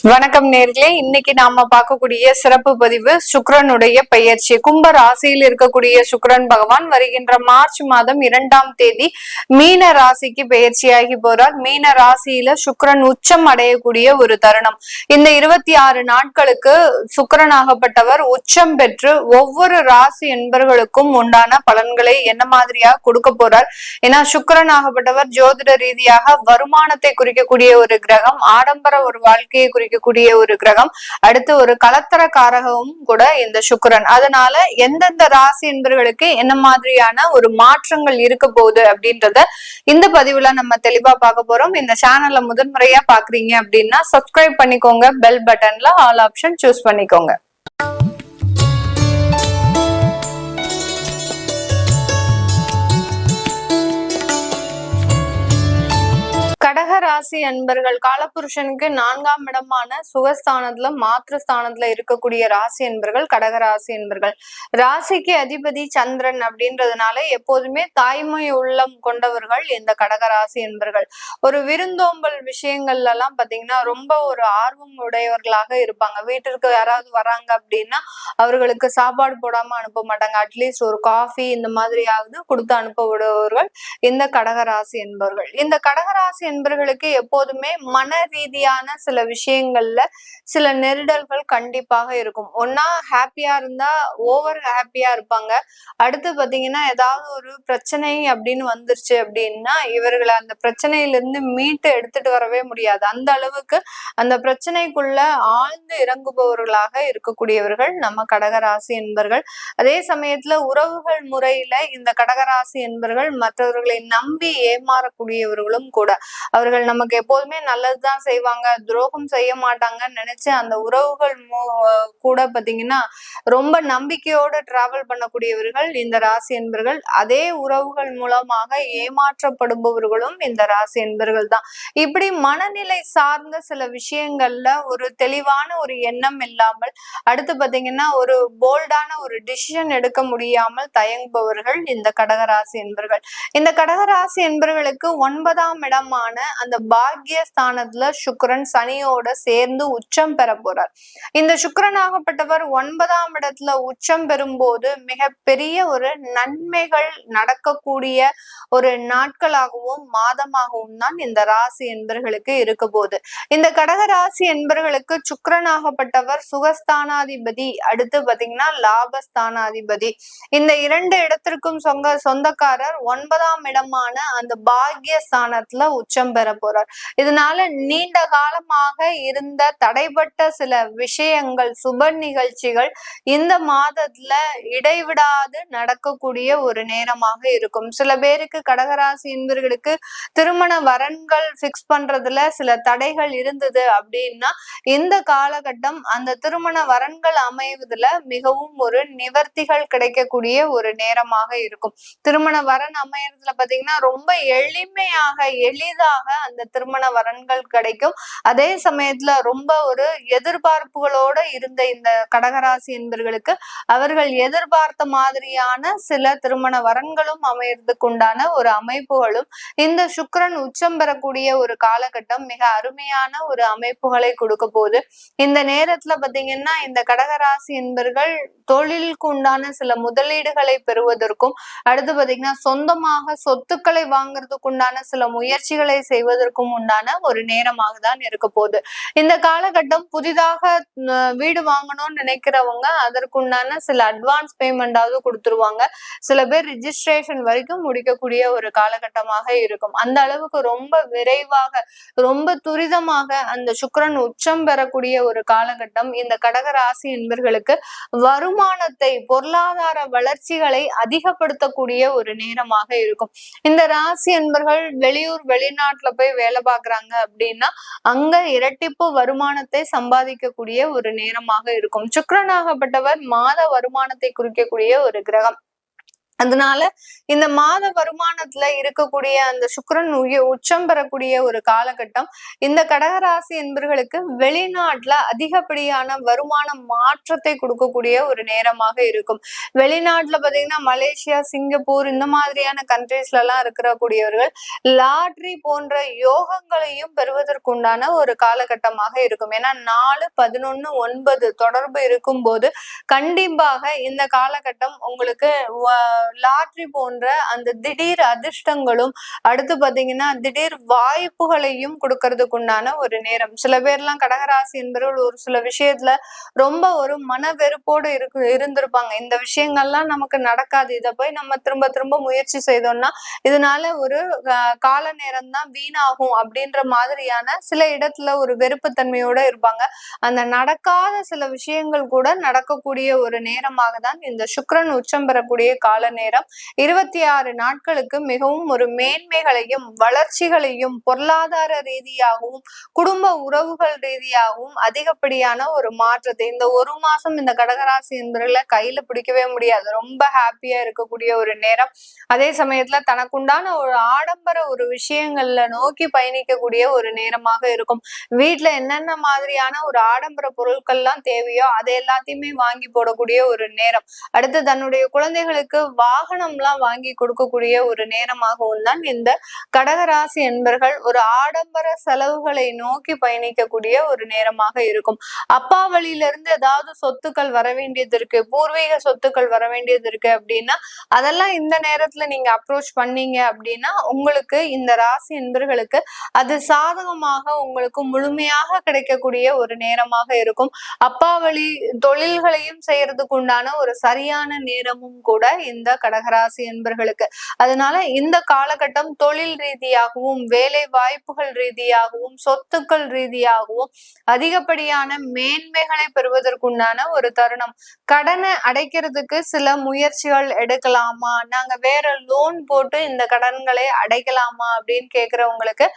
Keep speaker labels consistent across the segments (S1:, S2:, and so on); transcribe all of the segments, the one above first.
S1: வணக்கம் நேர்களே, இன்னைக்கு நாம பார்க்கக்கூடிய சிறப்பு பதிவு சுக்கிரனுடைய பெயர்ச்சி. கும்ப ராசியில் இருக்கக்கூடிய சுக்கிரன் பகவான் வருகின்ற மார்ச் மாதம் 2ஆம் தேதி மீன ராசிக்கு பெயர்ச்சியாகி போறார். மீன ராசியில சுக்கிரன் உச்சம் அடையக்கூடிய ஒரு தருணம். இந்த 26 நாட்களுக்கு சுக்கிரனாகப்பட்டவர் உச்சம் பெற்று ஒவ்வொரு ராசி என்பர்களுக்கும் உண்டான பலன்களை என்ன மாதிரியா கொடுக்க போறார். ஏன்னா சுக்கிரனாகப்பட்டவர் ஜோதிட ரீதியாக வருமானத்தை குறிக்கக்கூடிய ஒரு கிரகம், ஆடம்பர ஒரு வாழ்க்கையை குறிக்கக்கூடிய ஒரு கிரகம், அடுத்து ஒரு கலத்தர காரகமும் கூட இந்த சுக்கிரன். அதனால எந்தெந்த ராசி என்பவர்களுக்கு என்ன மாதிரியான ஒரு மாற்றங்கள் இருக்க போகுது அப்படின்றத இந்த பதிவுல நம்ம தெளிவா பார்க்க போறோம். இந்த சேனல்ல முதன்முறையா பாக்குறீங்க அப்படின்னா சப்ஸ்கிரைப் பண்ணிக்கோங்க, பெல் பட்டன்ல ஆல் ஆப்ஷன் சூஸ் பண்ணிக்கோங்க. கடகராசி அன்பர்கள், காலபுருஷனுக்கு 4ஆம் இடமான சுகஸ்தானத்துல மாத்திருஸ்தானத்துல இருக்கக்கூடிய ராசி என்பர்கள் கடகராசி என்பர்கள். ராசிக்கு அதிபதி சந்திரன் அப்படின்றதுனால எப்போதுமே தாய்மை உள்ளம் கொண்டவர்கள் இந்த கடகராசி என்பர்கள். ஒரு விருந்தோம்பல் விஷயங்கள்ல எல்லாம் பாத்தீங்கன்னா ரொம்ப ஒரு ஆர்வம் உடையவர்களாக இருப்பாங்க. வீட்டிற்கு யாராவது வராங்க அப்படின்னா அவர்களுக்கு சாப்பாடு போடாம அனுப்ப மாட்டாங்க. அட்லீஸ்ட் ஒரு காஃபி இந்த மாதிரியாவது கொடுத்து அனுப்ப விடுபவர்கள் இந்த கடகராசி என்பவர்கள். இந்த கடகராசி என்பவர்களுக்கு எப்போதுமே மன ரீதியான சில விஷயங்கள்ல சில நெருடல்கள் கண்டிப்பாக இருக்கும். ஒன்னா ஹாப்பியா இருந்தா ஓவர் ஹாப்பியா இருப்பாங்க. அடுத்து பாத்தீங்கன்னா ஏதாவது ஒரு பிரச்சனை அப்படின்னு வந்துருச்சு அப்படின்னா இவர்களை அந்த பிரச்சனையிலிருந்து மீட்டு எடுத்துட்டு வரவே முடியாது. அந்த அளவுக்கு அந்த பிரச்சனைக்குள்ள ஆழ்ந்து இறங்குபவர்களாக இருக்கக்கூடியவர்கள் நம்ம கடகராசி என்பர்கள். அதே சமயத்துல உறவுகள் முறையில இந்த கடகராசி என்பர்கள் மற்றவர்களை நம்பி ஏமாறக்கூடியவர்களும் கூட. அவர்கள் நமக்கு எப்போதுமே நல்லதுதான் செய்வாங்க, துரோகம் செய்ய மாட்டாங்கன்னு நினைச்சு அந்த உறவுகள் கூட பாத்தீங்கன்னா ரொம்ப நம்பிக்கையோட டிராவல் பண்ணக்கூடியவர்கள் இந்த ராசி என்பர்கள். அதே உறவுகள் மூலமாக ஏமாற்றப்படுபவர்களும் இந்த ராசி என்பர்கள் தான். இப்படி மனநிலை சார்ந்த சில விஷயங்கள்ல ஒரு தெளிவான ஒரு எண்ணம் இல்லாமல், அடுத்து பாத்தீங்கன்னா ஒரு போல்டான ஒரு டிசிஷன் எடுக்க முடியாமல் தயங்குபவர்கள் இந்த கடகராசி என்பர்கள். இந்த கடகராசி என்பர்களுக்கு 9ஆம் இடமான அந்த பாக்யஸ்தானத்துல சுக்கிரன் சனியோட சேர்ந்து உச்சம் பெற போறார். இந்த சுக்கிரனாகப்பட்டவர் 9ஆம் இடத்துல உச்சம் பெறும்போது மிகப்பெரிய ஒரு நன்மைகள் நடக்கக்கூடிய ஒரு நாட்களாகவும் மாதமாகவும் தான் இந்த ராசி என்பர்களுக்கு இருக்க போகுது. இந்த கடகராசி என்பர்களுக்கு சுக்கிரனாகப்பட்டவர் சுகஸ்தானாதிபதி, அடுத்து பாத்தீங்கன்னா லாபஸ்தானாதிபதி. இந்த 2 இடத்திற்கும் சொந்தக்காரர் 9ஆம் இடமான அந்த பாக்யஸ்தானத்துல உச்சம் பெற போறார். இதனால நீண்ட காலமாக இருந்த தடைப்பட்ட சில விஷயங்கள், சுப நிகழ்ச்சிகள் இந்த மாதத்துல இடைவிடாது நடக்கக்கூடிய ஒரு நேரமாக இருக்கும். சில பேருக்கு கடகராசி என்பவர்களுக்கு திருமண வரன்கள் பிக்ஸ் பண்றதுல சில தடைகள் இருந்தது அப்படின்னா இந்த காலகட்டம் அந்த திருமண வரன்கள் அமைவதுல மிகவும் ஒரு நிவர்த்திகள் கிடைக்கக்கூடிய ஒரு நேரமாக இருக்கும். திருமண வரன் அமையறதுல பாத்தீங்கன்னா ரொம்ப எளிதாக அந்த திருமண வரன்கள் கிடைக்கும். அதே சமயத்துல ரொம்ப ஒரு எதிர்பார்ப்புகளோட இருந்த இந்த கடகராசி என்பவர்களுக்கு அவர்கள் எதிர்பார்த்த மாதிரியான சில திருமண வரன்களும் அமையறதுக்கு உண்டான ஒரு அமைப்புகளும் இந்த சுக்கிரன் உச்சம் பெறக்கூடிய ஒரு காலகட்டம் மிக அருமையான ஒரு அமைப்புகளை கொடுக்க போகுது. இந்த நேரத்துல பாத்தீங்கன்னா இந்த கடகராசி என்பவர்கள் தொழிலுக்கு உண்டான சில முதலீடுகளை பெறுவதற்கும், அடுத்து பாத்தீங்கன்னா சொந்தமாக சொத்துக்களை வாங்குறதுக்கு உண்டான சில முயற்சிகளை செய்வதற்கும் உண்டான ஒரு நேரமாக தான் இருக்க போகுது. இந்த காலகட்டம் புதிதாக வீடு வாங்கணும்னு நினைக்கிறவங்க அதற்குண்டான சில அட்வான்ஸ் பேமெண்டாவது கொடுத்துருவாங்க. சில பேர் ரிஜிஸ்ட்ரேஷன் வரைக்கும் முடிக்கக்கூடிய ஒரு காலகட்டமாக இருக்கும். அந்த அளவுக்கு ரொம்ப விரைவாக ரொம்ப துரிதமாக அந்த சுக்கிரன் உச்சம் பெறக்கூடிய ஒரு காலகட்டம் இந்த கடகராசி என்பர்களுக்கு வருமானத்தை, பொருளாதார வளர்ச்சிகளை அதிகப்படுத்தக்கூடிய ஒரு நேரமாக இருக்கும். இந்த ராசி என்பர்கள் வெளியூர் வெளிநாட்டுல போய் வேலை பார்க்கறாங்க அப்படின்னா அங்க இரட்டிப்பு வருமானத்தை சம்பாதிக்கக்கூடிய ஒரு நேரமாக இருக்கும். சுக்கிரனாகப்பட்டவர் மாத வருமானத்தை குறிக்கக்கூடிய ஒரு கிரகம். அதனால இந்த மாத வருமானத்துல இருக்கக்கூடிய அந்த சுக்கிரன் உச்சம் பெறக்கூடிய ஒரு காலகட்டம் இந்த கடகராசி என்பர்களுக்கு வெளிநாட்டுல அதிகப்படியான வருமான மாற்றத்தை கொடுக்கக்கூடிய ஒரு நேரமாக இருக்கும். வெளிநாட்டுல பாத்தீங்கன்னா மலேசியா, சிங்கப்பூர் இந்த மாதிரியான கண்ட்ரீஸ்ல எல்லாம் இருக்கக்கூடியவர்கள் லாட்ரி போன்ற யோகங்களையும் பெறுவதற்குண்டான ஒரு காலகட்டமாக இருக்கும். ஏன்னா 4, 11, 9 தொடர்பு இருக்கும் போது கண்டிப்பாக இந்த காலகட்டம் உங்களுக்கு லாட்ரி போன்ற அந்த திடீர் அதிர்ஷ்டங்களும் அடுத்து பாத்தீங்கன்னா திடீர் வாய்ப்புகளையும் கொடுக்கறதுக்குண்டான ஒரு நேரம். சில பேர்லாம் கடகராசி என்பவர்கள் ஒரு சில விஷயத்துல ரொம்ப ஒரு மன வெறுப்போடு இருந்திருப்பாங்க. இந்த விஷயங்கள்லாம் நமக்கு நடக்காது, இதை போய் நம்ம திரும்ப திரும்ப முயற்சி செய்தோம்னா இதனால ஒரு கால நேரம் தான் வீணாகும் அப்படின்ற மாதிரியான சில இடத்துல ஒரு வெறுப்புத்தன்மையோட இருப்பாங்க. அந்த நடக்காத சில விஷயங்கள் கூட நடக்கக்கூடிய ஒரு நேரமாக தான் இந்த சுக்கிரன் உச்சம் பெறக்கூடிய கால நேரம். 26 நாட்களுக்கு மிகவும் ஒரு மேன்மைகளையும் வளர்ச்சிகளையும் பொருளாதார ரீதியாகவும் குடும்ப உறவுகள் ரீதியாகவும் அதிகப்படியான ஒரு மாற்றத்தை இந்த ஒரு மாசம் இந்த கடகராசி என்பவர்களை கையில பிடிக்கவே முடியாது. ரொம்ப ஹாப்பியா இருக்கக்கூடிய ஒரு நேரம். அதே சமயத்துல தனக்குண்டான ஒரு ஆடம்பர ஒரு விஷயங்கள்ல நோக்கி பயணிக்கக்கூடிய ஒரு நேரமாக இருக்கும். வீட்டுல என்னென்ன மாதிரியான ஒரு ஆடம்பர பொருட்கள்லாம் தேவையோ அதை எல்லாத்தையுமே வாங்கி போடக்கூடிய ஒரு நேரம். அடுத்து தன்னுடைய குழந்தைகளுக்கு வாகனம்லாம் வாங்கி கொடுக்கக்கூடிய ஒரு நேரமாகவும் தான் இந்த கடகராசி என்பர்கள் ஒரு ஆடம்பர செலவுகளை நோக்கி பயணிக்கக்கூடிய ஒரு நேரமாக இருக்கும். அப்பா வழியிலிருந்து ஏதாவது சொத்துக்கள் வர வேண்டியது இருக்கு, பூர்வீக சொத்துக்கள் வர வேண்டியது இருக்கு அப்படின்னா அதெல்லாம் இந்த நேரத்துல நீங்க அப்ரோச் பண்ணீங்க அப்படின்னா உங்களுக்கு இந்த ராசி என்பர்களுக்கு அது சாதகமாக உங்களுக்கு முழுமையாக கிடைக்கக்கூடிய ஒரு நேரமாக இருக்கும். அப்பா வழி தொழில்களையும் செய்யறதுக்கு உண்டான ஒரு சரியான நேரமும் கூட இந்த கடகராசி என்பர்களுக்கு. அதனால இந்த காலகட்டம் தொழில் ரீதியாகவும் வேலை வாய்ப்புகள் ரீதியாகவும் சொத்துக்கள் ரீதியாகவும் அதிகப்படியான மேன்மைகளை பெறுவதற்குண்டான ஒரு தருணம். கடனை அடைக்கிறதுக்கு சில முயற்சிகள் எடுக்கலாமா, நாங்க வேற லோன் போட்டு இந்த கடன்களை அடைக்கலாமா அப்படின்னு கேக்குறவங்களுக்கு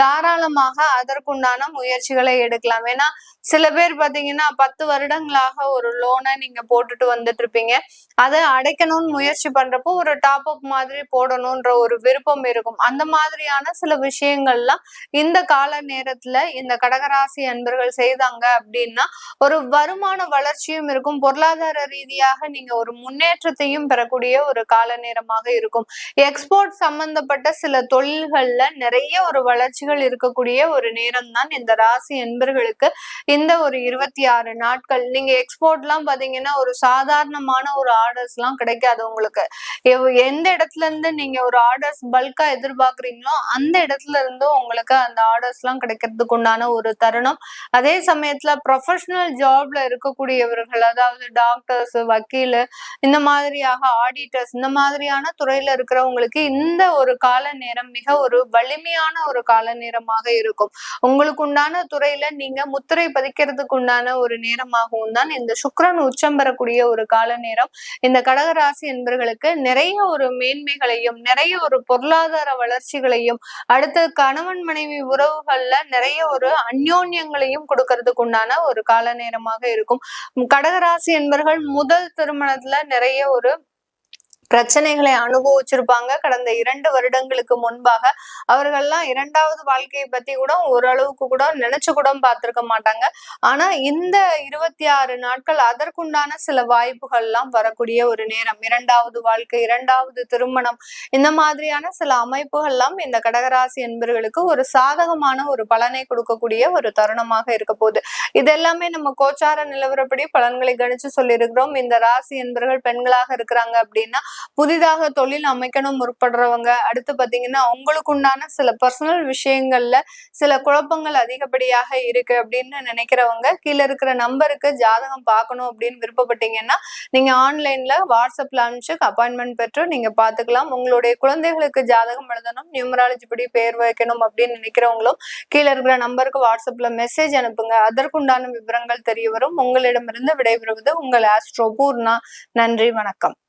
S1: தாராளமாக அதற்குண்டான முயற்சிகளை எடுக்கலாம். ஏன்னா சில பேர் பாத்தீங்கன்னா 10 வருடங்களாக ஒரு லோனை நீங்க போட்டுட்டு வந்துட்டு இருப்பீங்க. அதை அடைக்கணும்னு முயற்சி பண்றப்போ ஒரு டாப் அப் மாதிரி போடணும்ன்ற ஒரு விருப்பம் இருக்கும். அந்த மாதிரியான சில விஷயங்கள்லாம் இந்த கால நேரத்துல இந்த கடகராசி அன்பர்கள் செய்தாங்க அப்படின்னா ஒரு வருமான வளர்ச்சியும் இருக்கும், பொருளாதார ரீதியாக நீங்க ஒரு முன்னேற்றத்தையும் பெறக்கூடிய ஒரு கால நேரமாக இருக்கும். எக்ஸ்போர்ட் சம்பந்தப்பட்ட சில தொழில்கள்ல நிறைய ஒரு வளர்ச்சிகள் இருக்கக்கூடிய ஒரு நேரம் தான் இந்த ராசி என்பர்களுக்கு இந்த ஒரு 26 நாட்கள். நீங்க எக்ஸ்போர்ட் எல்லாம் பாத்தீங்கன்னா ஒரு சாதாரணமான ஒரு ஆர்டர்ஸ் எல்லாம் கிடைக்காது உங்களுக்கு. எந்த இடத்துல இருந்து நீங்க ஒரு ஆர்டர்ஸ் பல்கா எதிர்பார்க்குறீங்களோ அந்த இடத்துல இருந்து உங்களுக்கு அந்த ஆர்டர்ஸ் எல்லாம் கிடைக்கிறதுக்கு உண்டான ஒரு தருணம். அதே சமயத்துல ப்ரொஃபஷனல் ஜாப்ல இருக்கக்கூடியவர்கள், அதாவது டாக்டர்ஸ், வக்கீல், இந்த மாதிரியாக ஆடிட்டர்ஸ், இந்த மாதிரியான துறையில இருக்கிறவங்களுக்கு இந்த ஒரு கால நேரம் மிக ஒரு வலிமையான ஒரு கால நேரமாக இருக்கும். உங்களுக்கு உண்டான துறையில நீங்க முத்திரை பதிக்கிறதுக்கு உண்டான ஒரு நேரமாகவும் தான் இந்த சுக்கிரன் உச்சம் பெறக்கூடிய ஒரு கால நேரம். இந்த கடகராசி என்பர்களுக்கு நிறைய ஒரு மேன்மைகளையும் நிறைய ஒரு பொருளாதார வளர்ச்சிகளையும் அடுத்து கணவன் மனைவி உறவுகள்ல நிறைய ஒரு அந்யோன்யங்களையும் கொடுக்கறதுக்கு உண்டான ஒரு கால நேரமாக இருக்கும். கடகராசி என்பர்கள் முதல் திருமணத்துல நிறைய ஒரு பிரச்சனைகளை அனுபவிச்சிருப்பாங்க. கடந்த 2 வருடங்களுக்கு முன்பாக அவர்கள்லாம் 2வது வாழ்க்கையை பத்தி கூட ஓரளவுக்கு கூட நினைச்சு கூட பார்த்திருக்க மாட்டாங்க. ஆனா இந்த 26 நாட்கள் அதற்குண்டான சில வாய்ப்புகள் எல்லாம் வரக்கூடிய ஒரு நேரம். 2வது வாழ்க்கை, 2வது திருமணம், இந்த மாதிரியான சில அமைப்புகள் எல்லாம் இந்த கடகராசி என்பர்களுக்கு ஒரு சாதகமான ஒரு பலனை கொடுக்கக்கூடிய ஒரு தருணமாக இருக்க போகுது. இது எல்லாமே நம்ம கோச்சார நிலவரப்படி பலன்களை கணிச்சு சொல்லி இருக்கிறோம். இந்த ராசி என்பர்கள் பெண்களாக இருக்கிறாங்க அப்படின்னா புதிதாக தொழில் அமைக்கணும் முற்படுறவங்க, அடுத்து பாத்தீங்கன்னா உங்களுக்கு உண்டான சில பர்சனல் விஷயங்கள்ல சில குழப்பங்கள் அதிகப்படியாக இருக்கு அப்படின்னு நினைக்கிறவங்க கீழே இருக்கிற நம்பருக்கு ஜாதகம் பார்க்கணும் அப்படின்னு விருப்பப்பட்டீங்கன்னா நீங்க ஆன்லைன்ல வாட்ஸ்அப்ல அனுப்பிச்சு அப்பாயின்மெண்ட் பெற்று நீங்க பாத்துக்கலாம். உங்களுடைய குழந்தைகளுக்கு ஜாதகம் எழுதணும், நியூமராலஜி படி பேர் வைக்கணும் அப்படின்னு நினைக்கிறவங்களும் கீழே இருக்கிற நம்பருக்கு வாட்ஸ்அப்ல மெசேஜ் அனுப்புங்க. அதற்குண்டான விவரங்கள் தெரிய வரும். உங்களிடமிருந்து விடைபெறுவது உங்கள் ஆஸ்ட்ரோ பூர்ணா. நன்றி, வணக்கம்.